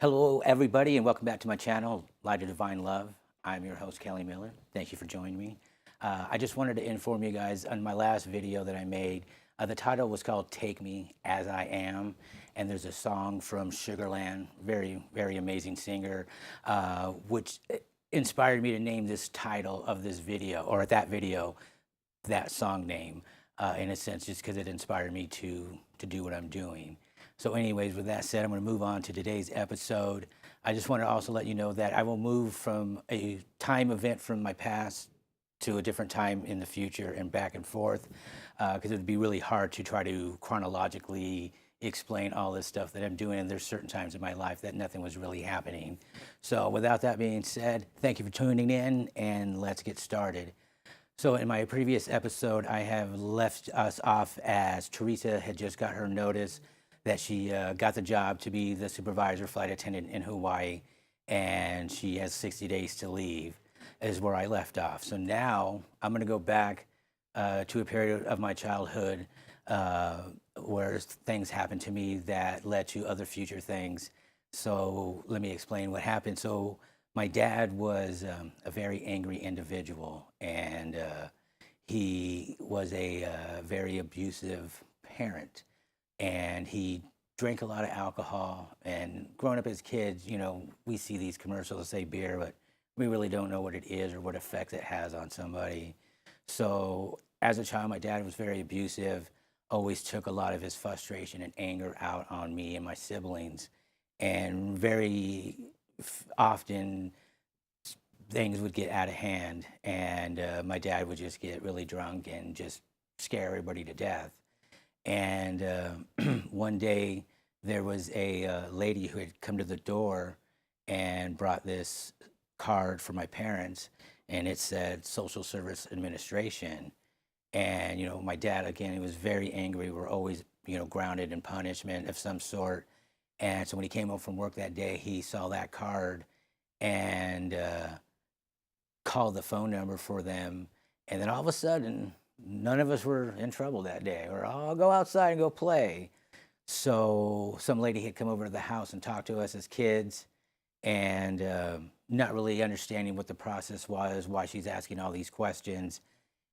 Hello, everybody, and welcome back to my channel, Light of Divine Love. I'm your host, Kelly Miller. Thank you for joining me. I just wanted to inform you guys on my last video that I made. The title was called Take Me As I Am, and there's a song from Sugarland, very, very amazing singer, which inspired me to name this title of this video, or that video, that song name, in a sense, just because it inspired me to do what I'm doing. So anyways, with that said, I'm going to move on to today's episode. I just want to also let you know that I will move from a time event from my past to a different time in the future and back and forth, because it would be really hard to try to chronologically explain all this stuff that I'm doing. And there's certain times in my life that nothing was really happening. So without that being said, thank you for tuning in, and let's get started. So in my previous episode, I have left us off as Teresa had just got her notice that she got the job to be the supervisor flight attendant in Hawaii, and she has 60 days to leave, is where I left off. So now I'm going to go back to a period of my childhood where things happened to me that led to other future things. So let me explain what happened. So my dad was a very angry individual, and he was a very abusive parent. And he drank a lot of alcohol. And growing up as kids, you know, we see these commercials that say beer, but we really don't know what it is or what effect it has on somebody. So as a child, my dad was very abusive, always took a lot of his frustration and anger out on me and my siblings. And very often things would get out of hand, and my dad would just get really drunk and just scare everybody to death. And one day there was a lady who had come to the door and brought this card for my parents, and it said Social Service Administration. And, you know, my dad, again, he was very angry. We were always, you know, grounded in punishment of some sort. And so when he came home from work that day, he saw that card and called the phone number for them. And then all of a sudden, none of us were in trouble that day, or I'll go outside and go play. So some lady had come over to the house and talked to us as kids, and not really understanding what the process was, why she's asking all these questions.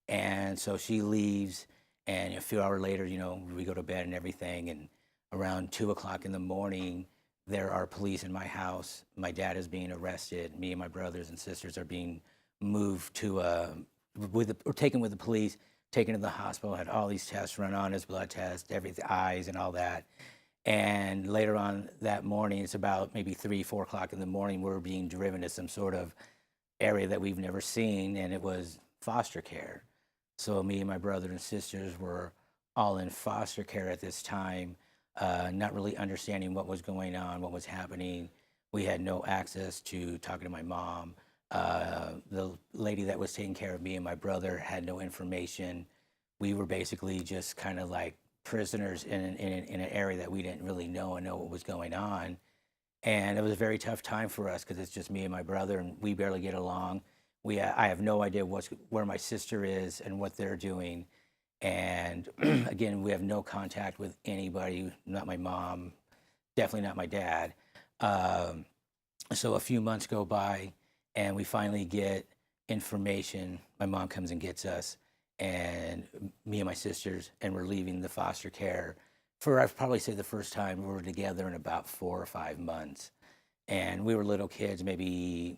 And so she leaves, and a few hours later, you know, we go to bed and everything. And around 2 o'clock in the morning, there are police in my house. My dad is being arrested. Me and my brothers and sisters are being moved to taken with the police, taken to the hospital, had all these tests run on us, blood tests, everything, eyes and all that. And later on that morning, it's about maybe 3, 4 o'clock in the morning, we're being driven to some sort of area that we've never seen, and it was foster care. So me and my brother and sisters were all in foster care at this time, not really understanding what was going on, what was happening. We had no access to talking to my mom. The lady that was taking care of me and my brother had no information. We were basically just kind of like prisoners in an area that we didn't really know what was going on. And it was a very tough time for us because it's just me and my brother, and we barely get along. I have no idea where my sister is and what they're doing. And again, we have no contact with anybody, not my mom, definitely not my dad. So a few months go by, and we finally get information. My mom comes and gets us, and me and my sisters, and we're leaving the foster care for, I'd probably say, the first time we were together in about 4 or 5 months. And we were little kids, maybe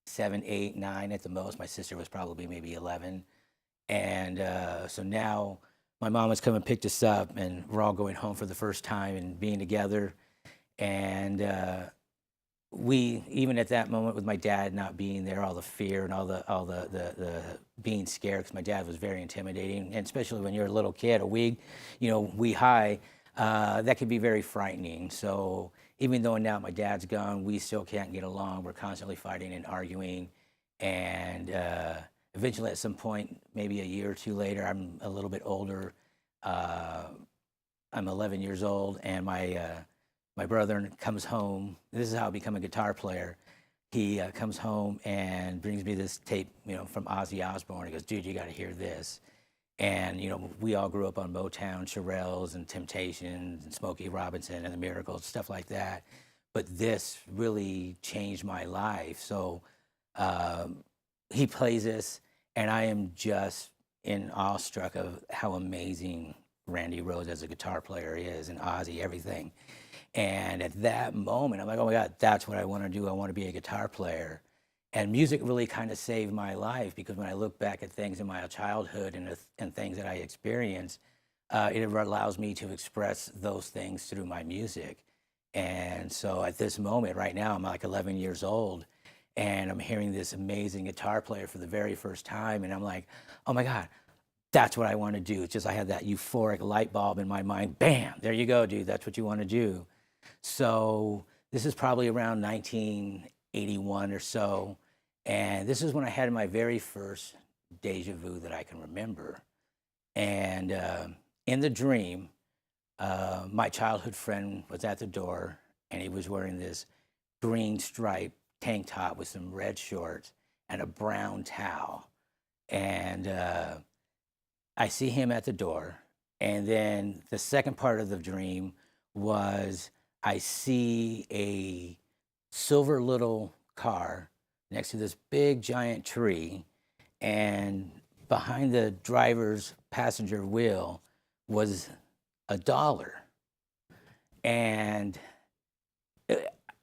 7, 8, 9 at the most. My sister was probably maybe 11. And so now my mom has come and picked us up, and we're all going home for the first time and being together. And we, even at that moment with my dad not being there, all the fear and all the being scared, because my dad was very intimidating, and especially when you're a little kid, we high, that can be very frightening. So even though now my dad's gone, we still can't get along. We're constantly fighting and arguing. And eventually at some point, maybe a year or two later, I'm a little bit older, I'm 11 years old, and my brother comes home. This is how I become a guitar player. He comes home and brings me this tape, from Ozzy Osbourne. He goes, "Dude, you got to hear this." And we all grew up on Motown, Shirelles, and Temptations, and Smokey Robinson, and the Miracles, stuff like that. But this really changed my life. So he plays this, and I am just in awestruck of how amazing Randy Rhoads as a guitar player is, and Ozzy, everything. And at that moment, I'm like, oh my God, that's what I want to do. I want to be a guitar player. And music really kind of saved my life, because when I look back at things in my childhood and things that I experienced, it allows me to express those things through my music. And so at this moment right now, I'm like 11 years old, and I'm hearing this amazing guitar player for the very first time. And I'm like, oh my God, that's what I want to do. It's just I had that euphoric light bulb in my mind. Bam, there you go, dude. That's what you want to do. So this is probably around 1981 or so. And this is when I had my very first deja vu that I can remember. And in the dream, my childhood friend was at the door, and he was wearing this green striped tank top with some red shorts and a brown towel. And I see him at the door. And then the second part of the dream was I see a silver little car next to this big giant tree, and behind the driver's passenger wheel was $1. And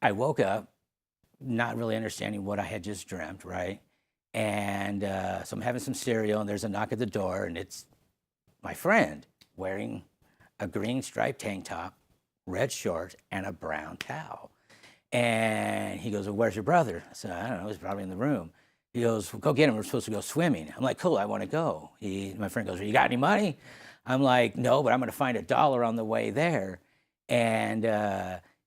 I woke up not really understanding what I had just dreamt, right? And so I'm having some cereal, and there's a knock at the door, and it's my friend wearing a green striped tank top, red shorts, and a brown towel. And he goes, "Well, where's your brother?" I said, "I don't know, he's probably in the room." He goes, "Well, go get him, we're supposed to go swimming." I'm like, "Cool, I want to go." My friend goes, "You got any money?" I'm like, "No, but I'm going to find $1 on the way there." And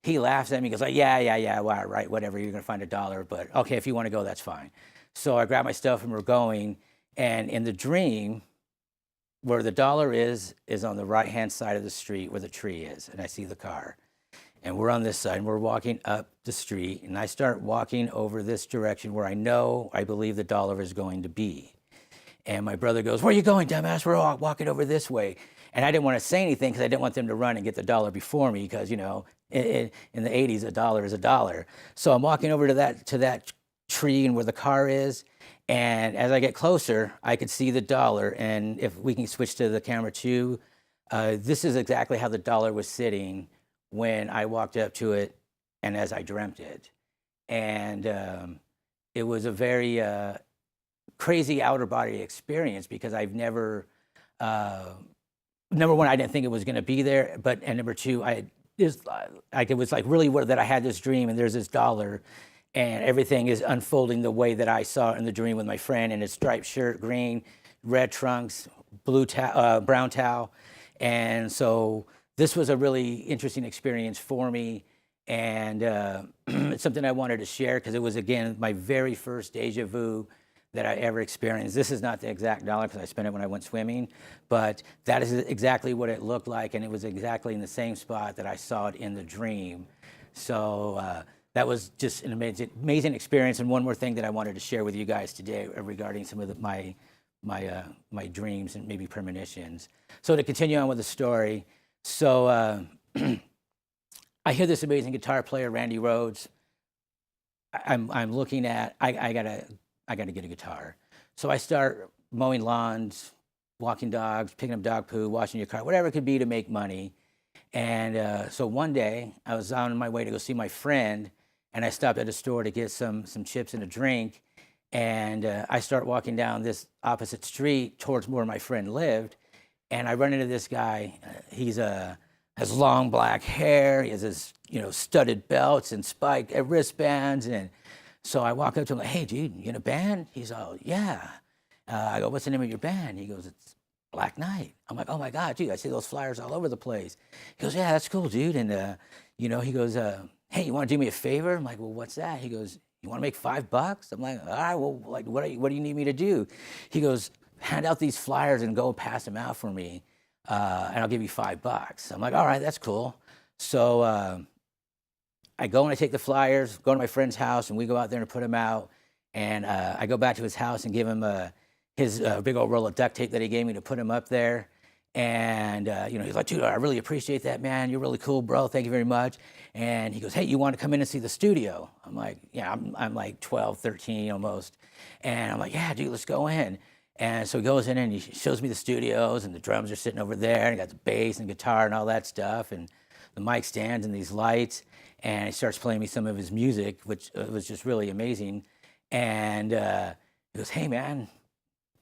he laughs at me, goes like, yeah, well, right, whatever, you're going to find $1, but okay, if you want to go, that's fine. So I grab my stuff and we're going. And in the dream, where the $1 is on the right-hand side of the street where the tree is, and I see the car. And we're on this side, and we're walking up the street, and I start walking over this direction where I believe the $1 is going to be. And my brother goes, "Where are you going, dumbass? We're all walking over this way." And I didn't want to say anything because I didn't want them to run and get the $1 before me, because, in the 80s, $1 is $1. So I'm walking over to that tree and where the car is. And as I get closer, I could see the $1. And if we can switch to the camera too, this is exactly how the $1 was sitting when I walked up to it and as I dreamt it. And it was a very crazy outer body experience, because I've never, number one, I didn't think it was going to be there, and number two, it was like really that I had this dream, and there's this $1, and everything is unfolding the way that I saw it in the dream with my friend, in his striped shirt, green, red trunks, brown towel. And so this was a really interesting experience for me, and it's something I wanted to share, because it was, again, my very first deja vu that I ever experienced. This is not the exact $1, because I spent it when I went swimming, but that is exactly what it looked like, and it was exactly in the same spot that I saw it in the dream. So that was just an amazing experience. And one more thing that I wanted to share with you guys today regarding some of my dreams and maybe premonitions. So to continue on with the story, so I hear this amazing guitar player, Randy Rhoads. I'm looking at, I gotta get a guitar. So I start mowing lawns, walking dogs, picking up dog poo, washing your car, whatever it could be to make money. And so one day I was on my way to go see my friend, and I stopped at a store to get some chips and a drink. And I start walking down this opposite street towards where my friend lived. And I run into this guy. Has long black hair. He has his, studded belts and spiked wristbands. And so I walk up to him like, "Hey, dude, you in a band?" He's all, "Yeah." I go, "What's the name of your band?" He goes, "It's Black Knight." I'm like, "Oh my God, dude, I see those flyers all over the place." He goes, "Yeah, that's cool, dude." And, he goes, "Hey, you want to do me a favor?" I'm like, "Well, what's that?" He goes, "You want to make $5?" I'm like, "All right, well, like, what do you need me to do?" He goes, "Hand out these flyers and go pass them out for me. and I'll give you $5. I'm like, all right, that's cool. So I go and I take the flyers, go to my friend's house, and we go out there and put them out. And I go back to his house and give him his big old roll of duct tape that he gave me to put him up there. And he's like, dude, I really appreciate that, man. You're really cool, bro. Thank you very much. And he goes, hey, you want to come in and see the studio? I'm like, yeah, I'm like 12, 13 almost. And I'm like, yeah, dude, let's go in. And so he goes in and he shows me the studios, and the drums are sitting over there, and he got the bass and guitar and all that stuff, and the mic stands and these lights. And he starts playing me some of his music, which was just really amazing. And he goes, hey, man,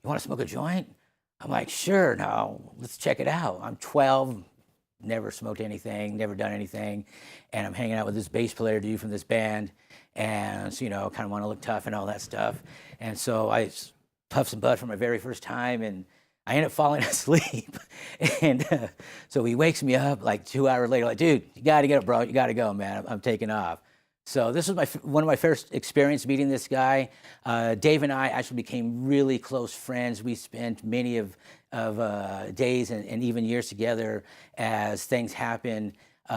you want to smoke a joint? I'm like, sure, now let's check it out. I'm 12, never smoked anything, never done anything. And I'm hanging out with this bass player dude from this band. And so, kind of want to look tough and all that stuff. And so I puffed some bud for my very first time, and I end up falling asleep. And so he wakes me up like 2 hours later, like, dude, you got to get up, bro. You got to go, man. I'm taking off. So this was one of my first experience meeting this guy. Dave and I actually became really close friends. We spent many of days and even years together as things happened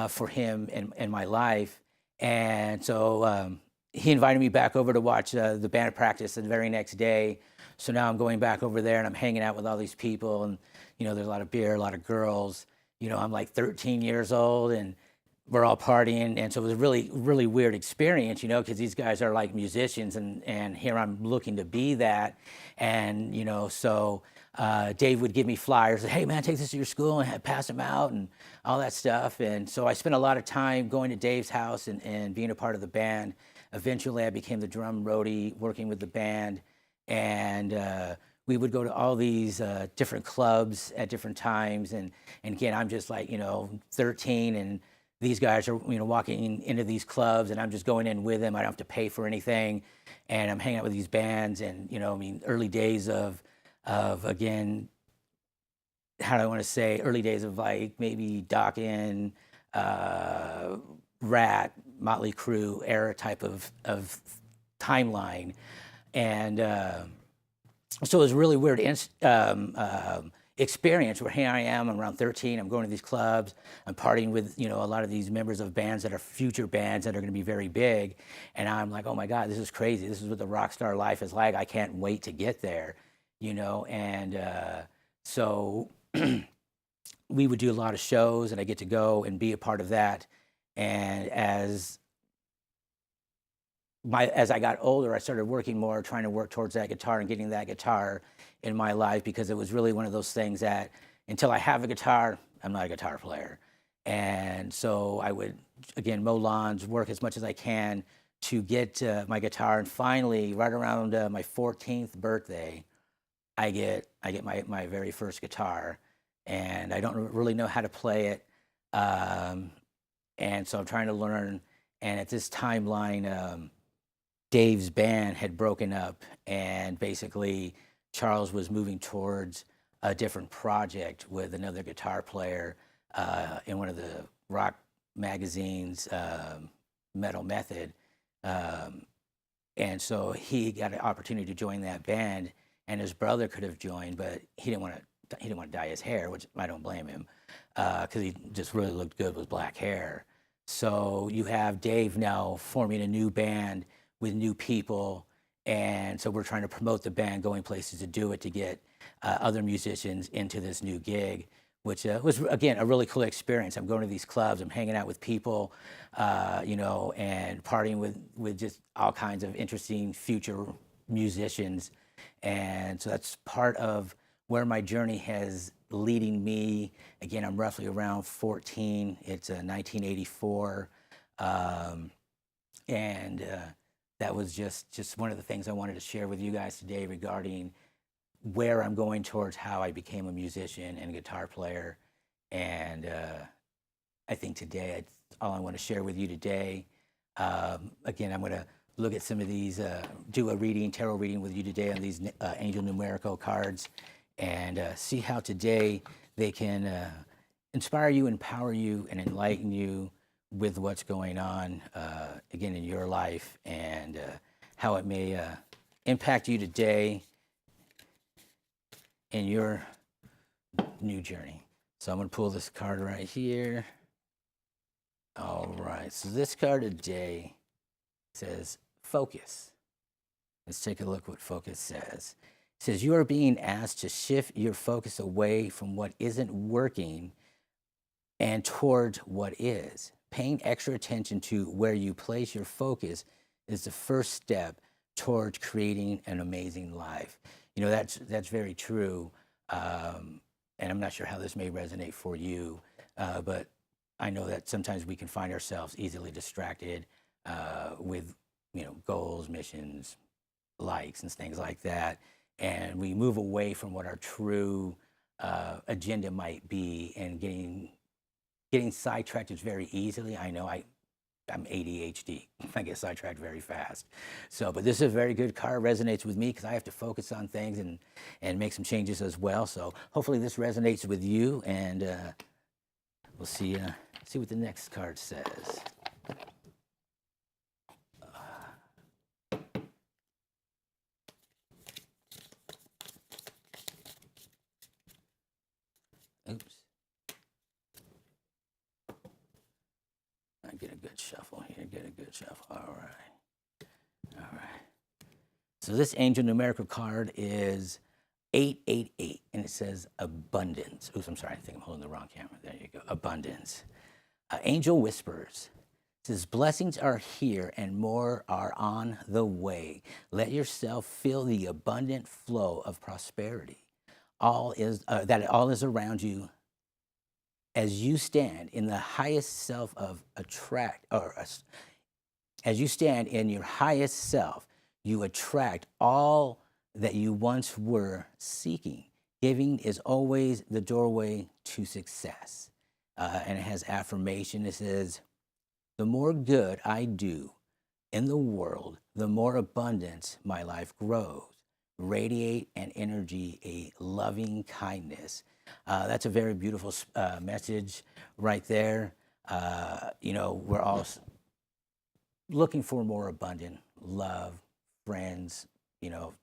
for him in my life. And so he invited me back over to watch the band practice the very next day. So now I'm going back over there and I'm hanging out with all these people, and there's a lot of beer, a lot of girls. I'm like 13 years old, and we're all partying. And so it was a really, really weird experience, because these guys are like musicians, and here I'm looking to be that. And, so Dave would give me flyers, hey man, take this to your school and pass them out and all that stuff. And so I spent a lot of time going to Dave's house and being a part of the band. Eventually I became the drum roadie, working with the band. And we would go to all these different clubs at different times. And again, I'm just like, 13, and these guys are, walking into these clubs, and I'm just going in with them. I don't have to pay for anything. And I'm hanging out with these bands, and, early days of again, how do I want to say, early days of like maybe Dokken, Rat, Motley Crue era type of timeline. And so it was a really weird experience where here I am, I'm around 13, I'm going to these clubs, I'm partying with, a lot of these members of bands that are future bands that are going to be very big. And I'm like, oh my God, this is crazy. This is what the rock star life is like. I can't wait to get there, And so we would do a lot of shows, and I get to go and be a part of that. And as I got older, I started working more, trying to work towards that guitar and getting that guitar in my life, because it was really one of those things that until I have a guitar, I'm not a guitar player. And so I would, again, mow lawns, work as much as I can to get my guitar. And finally, right around my 14th birthday, I get my very first guitar, and I don't really know how to play it. And so I'm trying to learn. And at this timeline, Dave's band had broken up, and basically Charles was moving towards a different project with another guitar player in one of the rock magazines, Metal Method. And so he got an opportunity to join that band, and his brother could have joined, but he didn't want to dye his hair, which I don't blame him, because he just really looked good with black hair. So you have Dave now forming a new band with new people. And so we're trying to promote the band, going places to do it, to get other musicians into this new gig, which was, again, a really cool experience. I'm going to these clubs, I'm hanging out with people, and partying with just all kinds of interesting future musicians. And so that's part of where my journey has leading me. Again, I'm roughly around 14. It's 1984. That was just one of the things I wanted to share with you guys today regarding where I'm going towards how I became a musician and a guitar player. And I think today, that's all I want to share with you today. Again, I'm going to look at some of these, do a reading, tarot reading with you today on these angel numerical cards, and see how today they can inspire you, empower you, and enlighten you with what's going on, again, in your life, and how it may impact you today in your new journey. So I'm going to pull this card right here. All right. So this card today says focus. Let's take a look what focus says. It says you are being asked to shift your focus away from what isn't working and toward what is. Paying extra attention to where you place your focus is the first step toward creating an amazing life. You know, that's very true. And I'm not sure how this may resonate for you, but I know that sometimes we can find ourselves easily distracted with, you know, goals, missions, likes, and things like that. And we move away from what our true agenda might be, and getting sidetracked is very easily. I know I'm ADHD. I get sidetracked very fast. So, but this is a very good card. Resonates with me because I have to focus on things and make some changes as well. So hopefully this resonates with you, and we'll see what the next card says. Oops. I get a good shuffle here. Get a good shuffle. All right. All right. So this angel numerical card is 888, and it says abundance. Oops, I'm sorry. I think I'm holding the wrong camera. There you go. Abundance. Angel whispers. It says blessings are here and more are on the way. Let yourself feel the abundant flow of prosperity. All is around you as you stand in the highest self of as you stand in your highest self, you attract all that you once were seeking. Giving is always the doorway to success. And it has affirmation. It says, the more good I do in the world, the more abundance my life grows. Radiate an energy, a loving kindness. That's a very beautiful message right there. You know, we're all looking for more abundant love, friends, you know,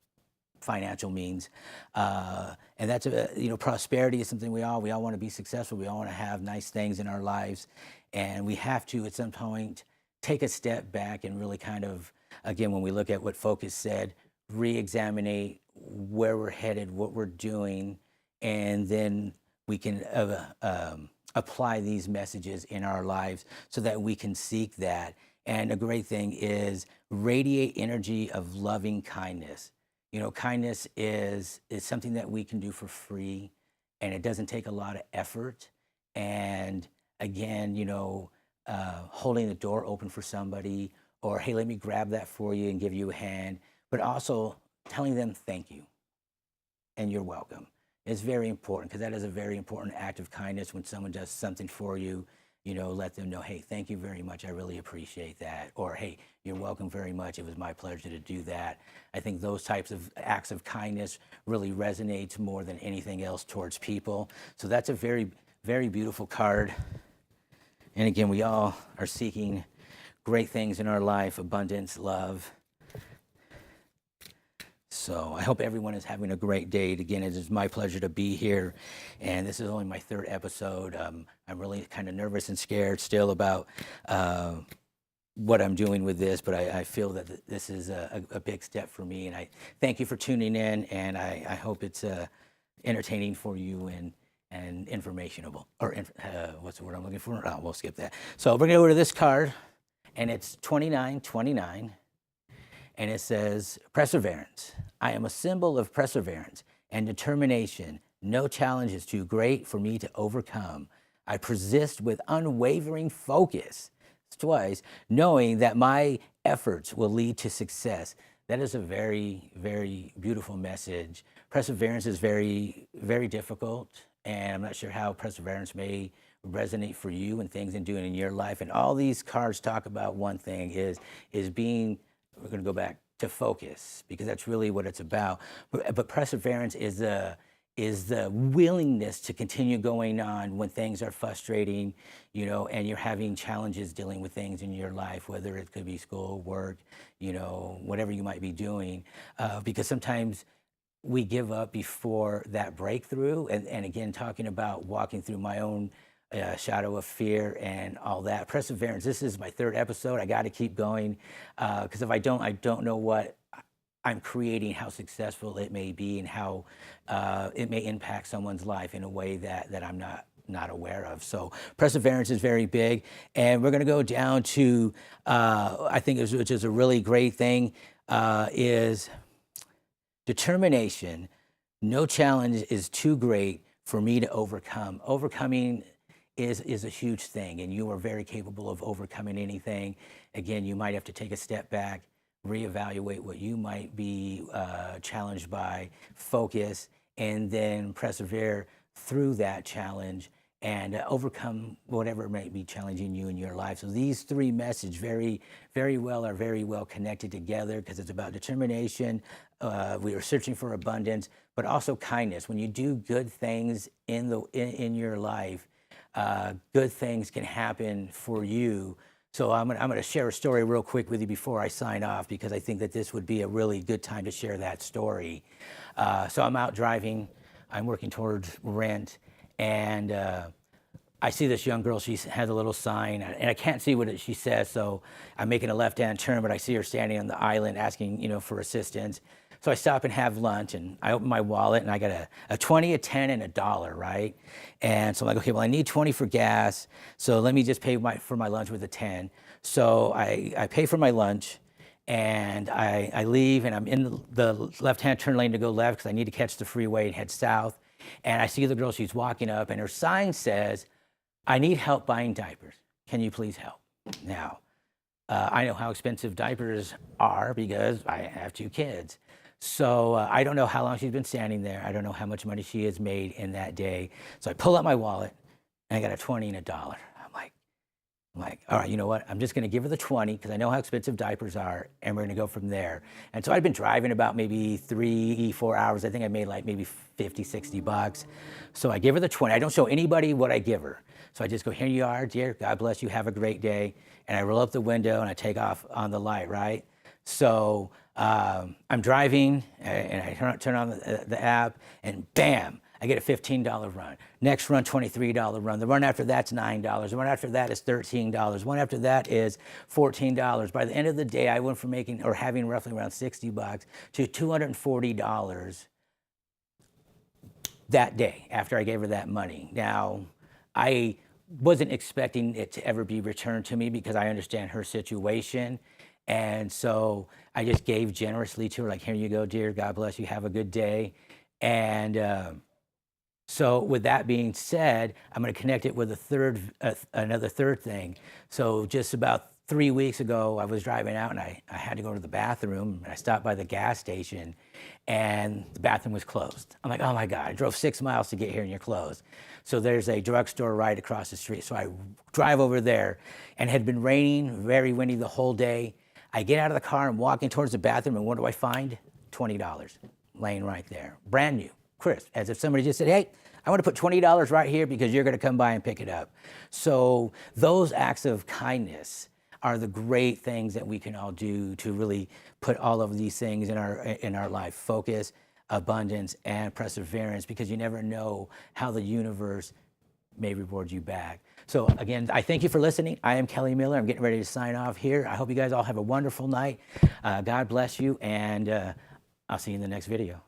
financial means. And that's, you know, prosperity is something we all want to be successful. We all want to have nice things in our lives. And we have to, at some point, take a step back and really kind of, again, when we look at what Focus said, re-examine where we're headed, what we're doing, and then we can apply these messages in our lives so that we can seek that. And a great thing is radiate energy of loving kindness. You know, kindness is something that we can do for free, and it doesn't take a lot of effort. And again, you know, holding the door open for somebody, or hey, let me grab that for you and give you a hand, but also telling them thank you and you're welcome. It's very important, because that is a very important act of kindness. When someone does something for you, you know, let them know, hey, thank you very much. I really appreciate that. Or, hey, you're welcome very much. It was my pleasure to do that. I think those types of acts of kindness really resonates more than anything else towards people. So that's a very, very beautiful card. And again, we all are seeking great things in our life, abundance, love. So I hope everyone is having a great day. Again, it is my pleasure to be here. And this is only my third episode. I'm really kind of nervous and scared still about what I'm doing with this, but I feel that this is a big step for me. And I thank you for tuning in, and I hope it's entertaining for you and informationable, or what's the word I'm looking for? Oh, we'll skip that. So we're going to go to this card, and it's 2929. And it says, perseverance. I am a symbol of perseverance and determination. No challenge is too great for me to overcome. I persist with unwavering focus, twice, knowing that my efforts will lead to success. That is a very, very beautiful message. Perseverance is very, very difficult, and I'm not sure how perseverance may resonate for you and things and doing in your life. And all these cards talk about one thing is being, we're going to go back to focus, because that's really what it's about. But perseverance is the willingness to continue going on when things are frustrating, you know, and you're having challenges dealing with things in your life, whether it could be school, work, you know, whatever you might be doing. Because sometimes we give up before that breakthrough. And again, talking about walking through my own shadow of fear and all that. Perseverance, this is my 3rd episode. I got to keep going because if I don't know what I'm creating, how successful it may be and how it may impact someone's life in a way that I'm not aware of. So perseverance is very big. And we're going to go down to, I think, which is a really great thing, is determination. No challenge is too great for me to overcome. Overcoming is a huge thing, and you are very capable of overcoming anything. Again, you might have to take a step back, reevaluate what you might be challenged by, focus, and then persevere through that challenge and overcome whatever might be challenging you in your life. So these 3 messages are very well connected together because it's about determination. We are searching for abundance, but also kindness. When you do good things in your life, good things can happen for you. So I'm gonna share a story real quick with you before I sign off, because I think that this would be a really good time to share that story. So I'm out driving, I'm working towards rent, and I see this young girl. She has a little sign, and I can't see what she says, so I'm making a left-hand turn, but I see her standing on the island asking, for assistance. So I stop and have lunch, and I open my wallet, and I got a 20, a 10, and a $1, right? And so I'm like, okay, well, I need 20 for gas, so let me just pay for my lunch with a 10. So I pay for my lunch, and I leave, and I'm in the left-hand turn lane to go left because I need to catch the freeway and head south. And I see the girl, she's walking up, and her sign says, "I need help buying diapers. Can you please help?" Now, I know how expensive diapers are because I have 2 kids. So I don't know how long she's been standing there. I don't know how much money she has made in that day. So I pull out my wallet, and I got a 20 and a $1. I'm like, all right, you know what? I'm just going to give her the 20 because I know how expensive diapers are, and we're going to go from there. And so I'd been driving about maybe 3-4 hours. I think I made like maybe 50, 60 bucks. So I give her the 20. I don't show anybody what I give her. So I just go, "Here you are, dear. God bless you. Have a great day." And I roll up the window and I take off on the light, right? So I'm driving and I turn on the app, and bam, I get a $15 run. Next run, $23 run. The run after that's $9. The run after that is $13. One after that is $14. By the end of the day, I went from having roughly around 60 bucks to $240 that day after I gave her that money. Now, I wasn't expecting it to ever be returned to me because I understand her situation. And so I just gave generously to her, like, "Here you go, dear. God bless you. Have a good day." And so with that being said, I'm going to connect it with another third thing. So just about 3 weeks ago, I was driving out, and I had to go to the bathroom, and I stopped by the gas station, and the bathroom was closed. I'm like, oh my God, I drove 6 miles to get here, and you're closed. So there's a drugstore right across the street. So I drive over there, and it had been raining, very windy the whole day. I get out of the car and walking towards the bathroom, and what do I find? $20 laying right there, brand new, crisp, as if somebody just said, "Hey, I want to put $20 right here because you're going to come by and pick it up." So those acts of kindness are the great things that we can all do to really put all of these things in our life: focus, abundance, and perseverance, because you never know how the universe may reward you back. So again, I thank you for listening. I am Kelly Miller. I'm getting ready to sign off here. I hope you guys all have a wonderful night. God bless you, and I'll see you in the next video.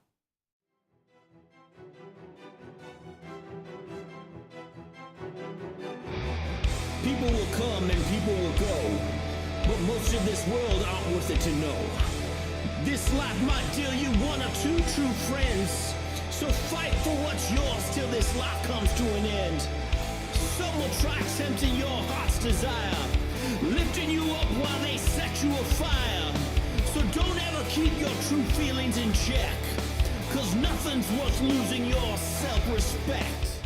People will come and people will go, but most of this world aren't worth it to know. This life might deal you 1 or 2 true friends, so fight for what's yours till this life comes to an end. Some will try tempting your heart's desire, lifting you up while they set you afire. So don't ever keep your true feelings in check, 'cause nothing's worth losing your self-respect.